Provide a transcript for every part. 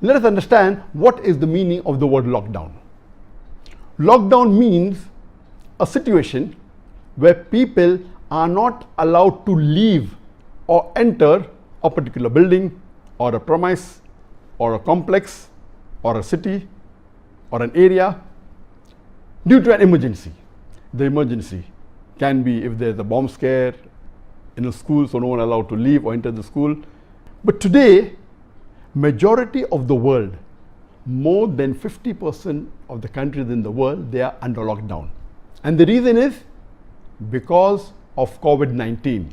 let us understand what is the meaning of the word lockdown. Lockdown means a situation where people are not allowed to leave or enter a particular building or a premise or a complex or a city or an area due to an emergency. The emergency can be if there is a bomb scare in a school, so no one allowed to leave or enter the school. But today, majority of the world, more than 50% of the countries in the world, they are under lockdown. And the reason is because of COVID-19,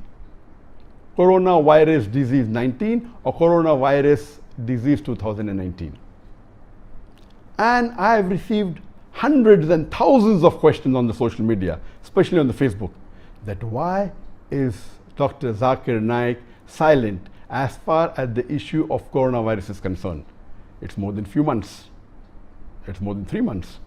coronavirus disease 19 or coronavirus disease 2019. And I have received hundreds and thousands of questions on the social media, especially on the Facebook, that why is Dr. Zakir Naik silent as far as the issue of coronavirus is concerned? It's more than few months. It's more than 3 months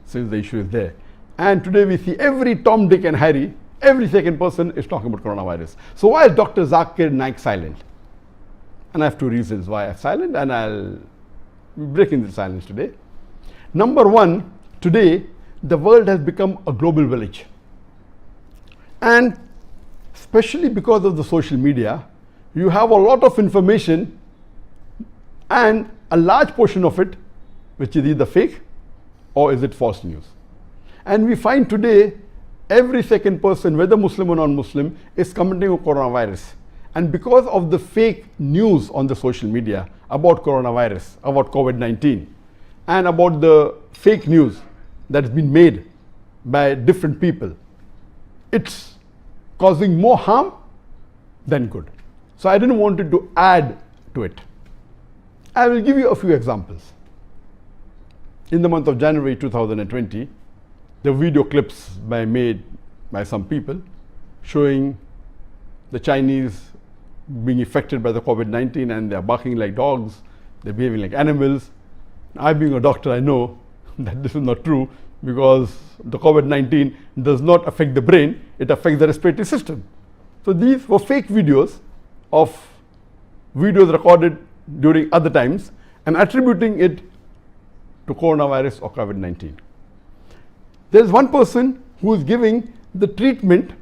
since the issue is there. And today we see every Tom, Dick and Harry, every second person is talking about coronavirus. So why is Dr. Zakir Naik silent? And I have two reasons why I'm silent, and I'll be breaking the silence today. Number one, today the world has become a global village. And especially because of the social media, you have a lot of information and a large portion of it which is either fake or is it false news. And we find today every second person, whether Muslim or non-Muslim, is commenting on coronavirus. And because of the fake news on the social media about coronavirus, about COVID-19, and about the fake news that has been made by different people, it's causing more harm than good. So I didn't want to add to it. I will give you a few examples. In the month of January 2020, the video clips made by some people showing the Chinese being affected by the COVID-19 and they're barking like dogs, they're behaving like animals. I, being a doctor, I know that this is not true, because the COVID-19 does not affect the brain, it affects the respiratory system. So these were fake videos of videos recorded during other times and attributing it to coronavirus or COVID-19. There's one person who is giving the treatment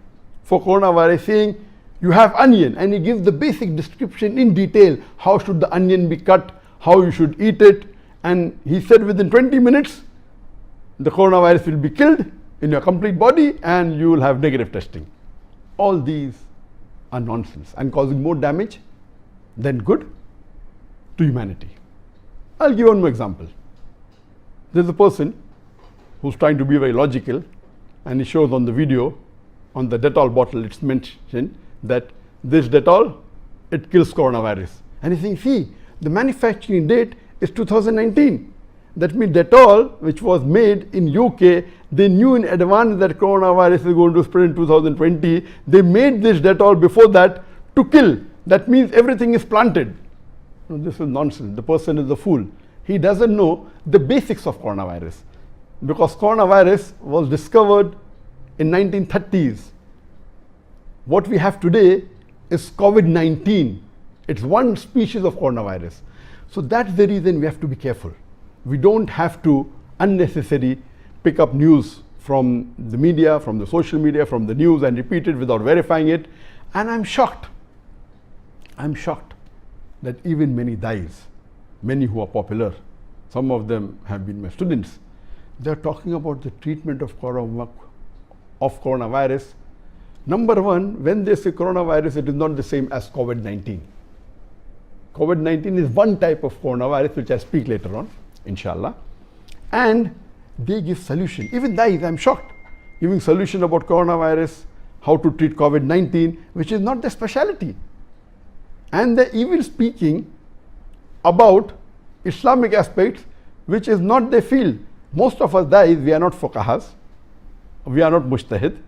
for coronavirus, saying you have onion, and he gives the basic description in detail. How should the onion be cut, how you should eat it, and he said within 20 minutes the coronavirus will be killed in your complete body and you will have negative testing. All these are nonsense and causing more damage than good to humanity. I'll give one more example. There's a person who's trying to be very logical, and he shows on the video, on the Dettol bottle, it's mentioned that this Dettol, it kills coronavirus. And he's saying, see, the manufacturing date is 2019. That means Dettol, which was made in UK, they knew in advance that coronavirus is going to spread in 2020. They made this Dettol before that to kill. That means everything is planted. No, this is nonsense. The person is a fool. He doesn't know the basics of coronavirus, because coronavirus was discovered in 1930s. What we have today is COVID-19. It's one species of coronavirus. So that's the reason we have to be careful. We don't have to unnecessarily pick up news from the media, from the social media, from the news, and repeat it without verifying it. And I'm shocked that even many dais, many who are popular, some of them have been my students, they're talking about the treatment of coronavirus. Number one, when they say coronavirus, it is not the same as COVID-19. COVID-19 is one type of coronavirus, which I'll speak later on, inshallah. And they give solution. Even dais, I'm shocked, giving solution about coronavirus, how to treat COVID-19, which is not their specialty. And they're even speaking about Islamic aspects, which is not their field. Most of us dais, we are not fuqahas, we are not mujtahid,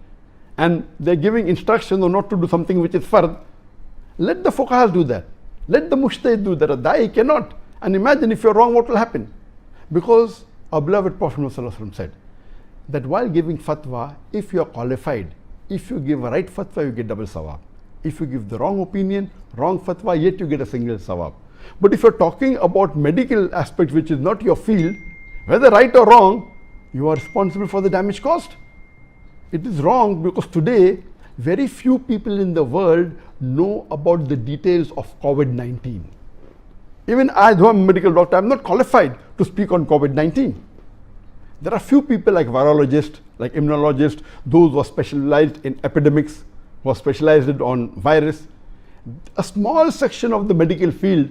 and they're giving instructions on not to do something which is fard. Let the fuqahas do that. Let the mujtahid do that. A da'i cannot. And imagine if you're wrong, what will happen? Because our beloved Prophet ﷺ said that while giving fatwa, if you are qualified, if you give a right fatwa, you get double sawab. If you give the wrong opinion, wrong fatwa, yet you get a single sawab. But if you're talking about medical aspects which is not your field, whether right or wrong, you are responsible for the damage caused. It is wrong because today very few people in the world know about the details of COVID-19. Even I, though I'm a medical doctor, I'm not qualified to speak on COVID-19. There are few people like virologists, like immunologists, those who are specialized in epidemics, who are specialized on virus. A small section of the medical field,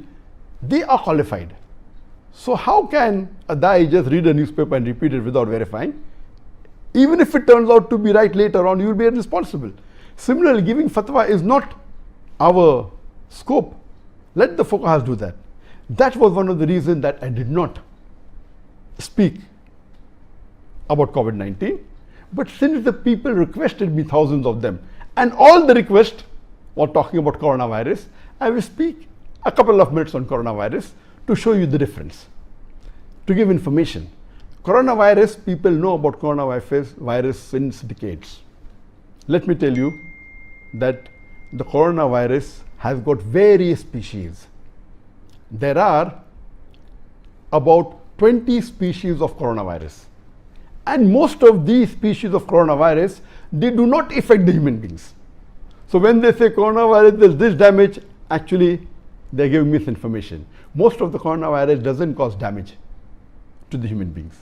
they are qualified. So how can a guy just read a newspaper and repeat it without verifying? Even if it turns out to be right later on, you will be responsible. Similarly, giving fatwa is not our scope. Let the fuqahas do that. That was one of the reasons that I did not speak about COVID-19. But since the people requested me, thousands of them, and all the requests were talking about coronavirus, I will speak a couple of minutes on coronavirus to show you the difference, to give information. Coronavirus, people know about coronavirus since decades. Let me tell you that the coronavirus has got various species. There are about 20 species of coronavirus. And most of these species of coronavirus, they do not affect the human beings. So when they say coronavirus, there's this damage, actually they're giving misinformation. Most of the coronavirus doesn't cause damage to the human beings.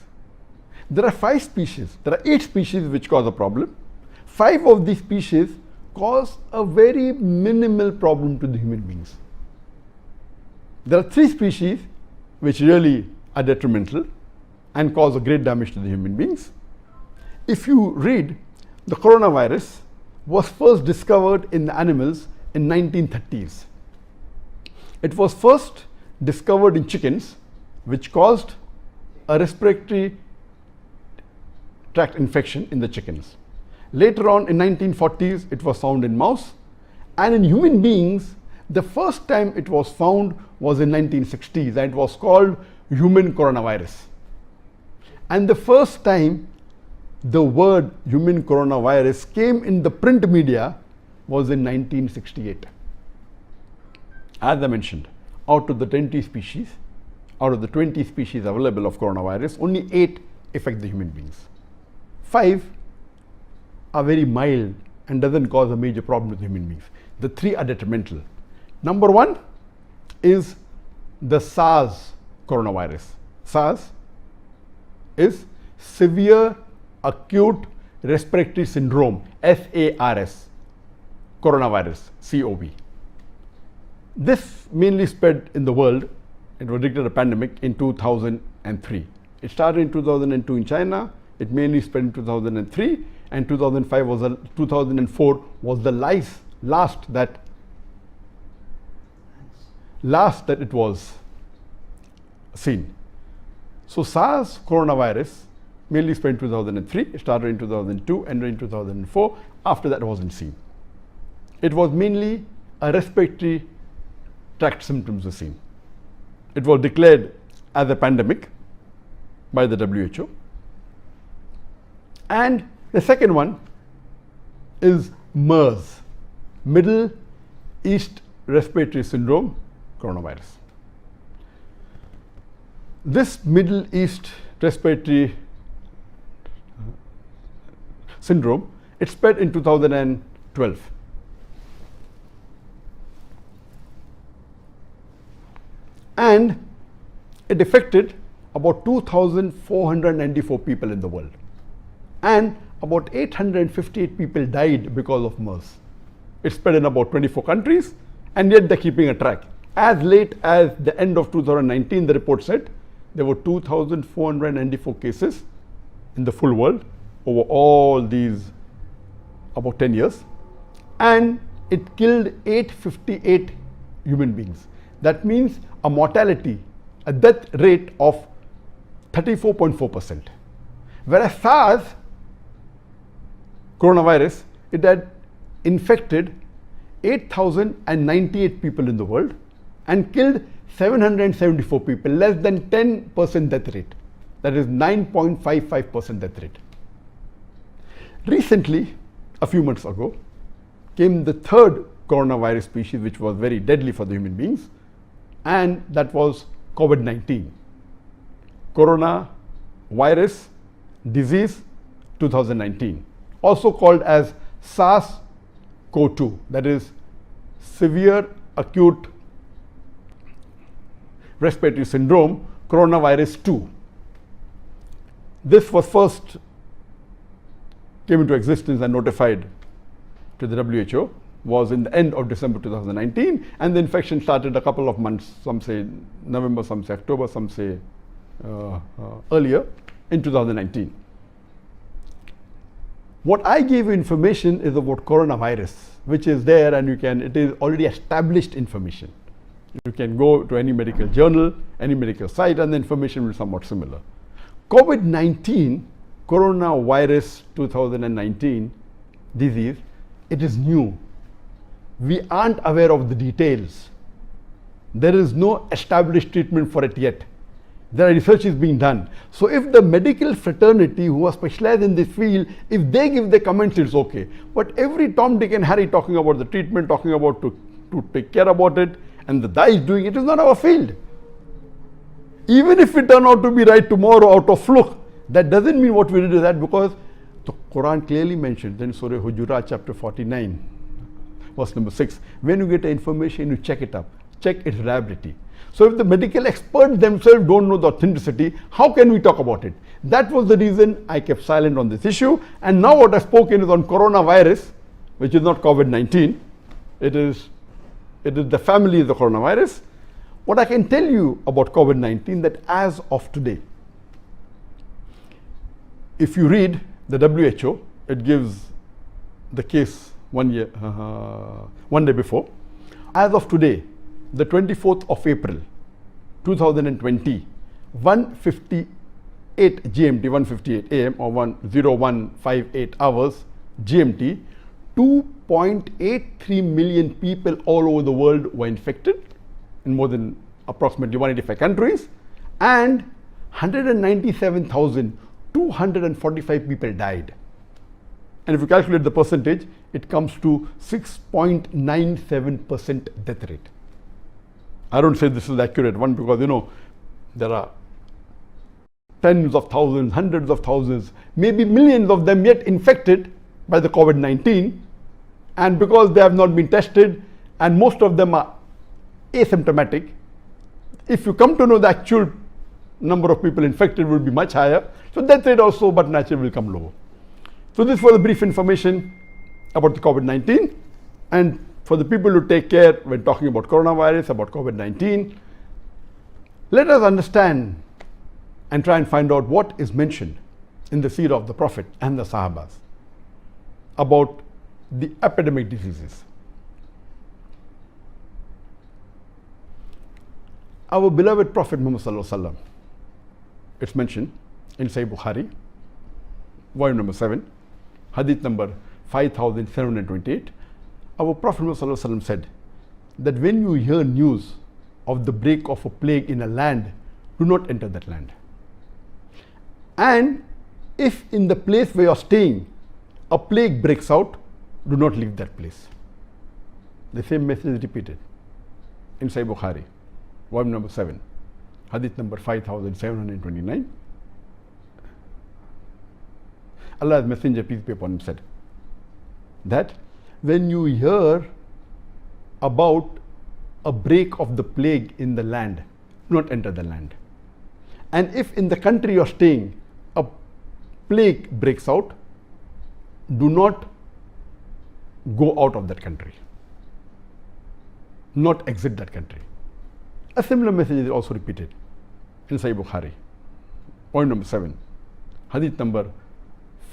There are 5 species, there are 8 species which cause a problem. 5 of these species cause a very minimal problem to the human beings. There are 3 species which really are detrimental and cause a great damage to the human beings. If you read, the coronavirus was first discovered in the animals in 1930s. It was first discovered in chickens, which caused a respiratory tract infection in the chickens. Later on in 1940s, it was found in mouse, and in human beings, the first time it was found was in 1960s, and it was called human coronavirus. And the first time the word human coronavirus came in the print media was in 1968. As I mentioned, out of the 20 species available of coronavirus, only 8 affect the human beings. 5 are very mild and doesn't cause a major problem to the human beings. The 3 are detrimental. Number 1 is the SARS coronavirus. SARS is severe acute respiratory syndrome, SARS, coronavirus, COV. This mainly spread in the world. It was declared a pandemic in 2003. It started in 2002 in China. It mainly spread in 2003, and 2004 was the last that it was seen. So SARS coronavirus mainly spread in 2003. It started in 2002, ended in 2004. After that, it wasn't seen. It was mainly a respiratory tract symptoms were seen. It was declared as a pandemic by the WHO. And the second one is MERS, Middle East Respiratory Syndrome coronavirus. This Middle East Respiratory Syndrome, it spread in 2012. And it affected about 2,494 people in the world. And about 858 people died because of MERS. It spread in about 24 countries, and yet they're keeping a track. As late as the end of 2019, the report said there were 2,494 cases in the full world over all these about 10 years, and it killed 858 human beings. That means a mortality, a death rate of 34.4%. Whereas SARS coronavirus, it had infected 8,098 people in the world and killed 774 people, less than 10% death rate. That is 9.55% death rate. Recently, a few months ago, came the third coronavirus species, which was very deadly for the human beings, and that was COVID-19. Corona virus disease 2019, also called as SARS-CoV-2, that is severe acute respiratory syndrome coronavirus 2. This was first came into existence and notified to the WHO was in the end of December 2019, and the infection started a couple of months, some say November, some say October, some say earlier in 2019. What I gave you information is about coronavirus, which is there, and it is already established information. You can go to any medical journal, any medical site, and the information will be somewhat similar. COVID-19, coronavirus 2019 disease, it is new. We aren't aware of the details. There is no established treatment for it yet. There are research is being done. So if the medical fraternity who are specialized in this field, if they give their comments, it's okay. But every Tom, Dick and Harry talking about the treatment, talking about to take care about it, and the guy is doing it, is not our field. Even if it turn out to be right tomorrow out of fluke, that doesn't mean what we did is that, because the Quran clearly mentions in Surah Hujurat chapter 49, verse number 6, when you get information, you check it up, check its reliability. So if the medical experts themselves don't know the authenticity, how can we talk about it? That was the reason I kept silent on this issue. And now what I've spoken is on coronavirus, which is not COVID-19. It is the family of the coronavirus. What I can tell you about COVID-19, that as of today, if you read the WHO, it gives the case 1 day before. As of today, the 24th of April 2020, 1:58 GMT, 1:58 AM or 1:0158 hours GMT, 2.83 million people all over the world were infected in more than approximately 185 countries, and 197,245 people died. And if you calculate the percentage, it comes to 6.97% death rate. I don't say this is the accurate one, because there are tens of thousands, hundreds of thousands, maybe millions of them yet infected by the COVID-19, and because they have not been tested and most of them are asymptomatic, if you come to know the actual number of people infected will be much higher. So death rate also, but naturally will come lower. So this was a brief information about the COVID-19, and for the people to take care when talking about coronavirus, about COVID-19, let us understand and try and find out what is mentioned in the seerah of the Prophet and the Sahabas about the epidemic diseases. Our beloved Prophet Muhammad Sallallahu Alaihi Wasallam, it's mentioned in Sahih Bukhari, volume number 7, hadith number 5728. Our Prophet Muhammad Sallallahu Alaihi Wasallam said that when you hear news of the break of a plague in a land, do not enter that land. And if in the place where you are staying a plague breaks out, do not leave that place. The same message is repeated in Sahih Bukhari, volume number 7, hadith number 5729. Allah's Messenger, peace be upon him, said that when you hear about a break of the plague in the land, do not enter the land. And if in the country you are staying a plague breaks out, do not go out of that country, not exit that country. A similar message is also repeated in Sahih Bukhari, point number 7, hadith number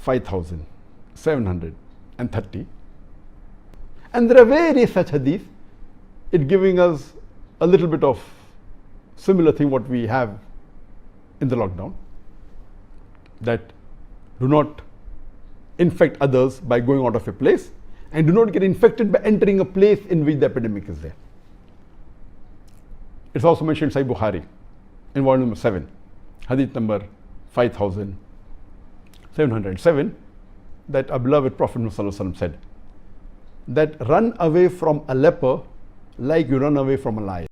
5730. And there are various such hadith, it giving us a little bit of similar thing what we have in the lockdown, that do not infect others by going out of a place, and do not get infected by entering a place in which the epidemic is there. It's also mentioned in Sahih Bukhari in volume number 7, hadith number 5707, that our beloved Prophet ﷺ said that run away from a leper like you run away from a lion.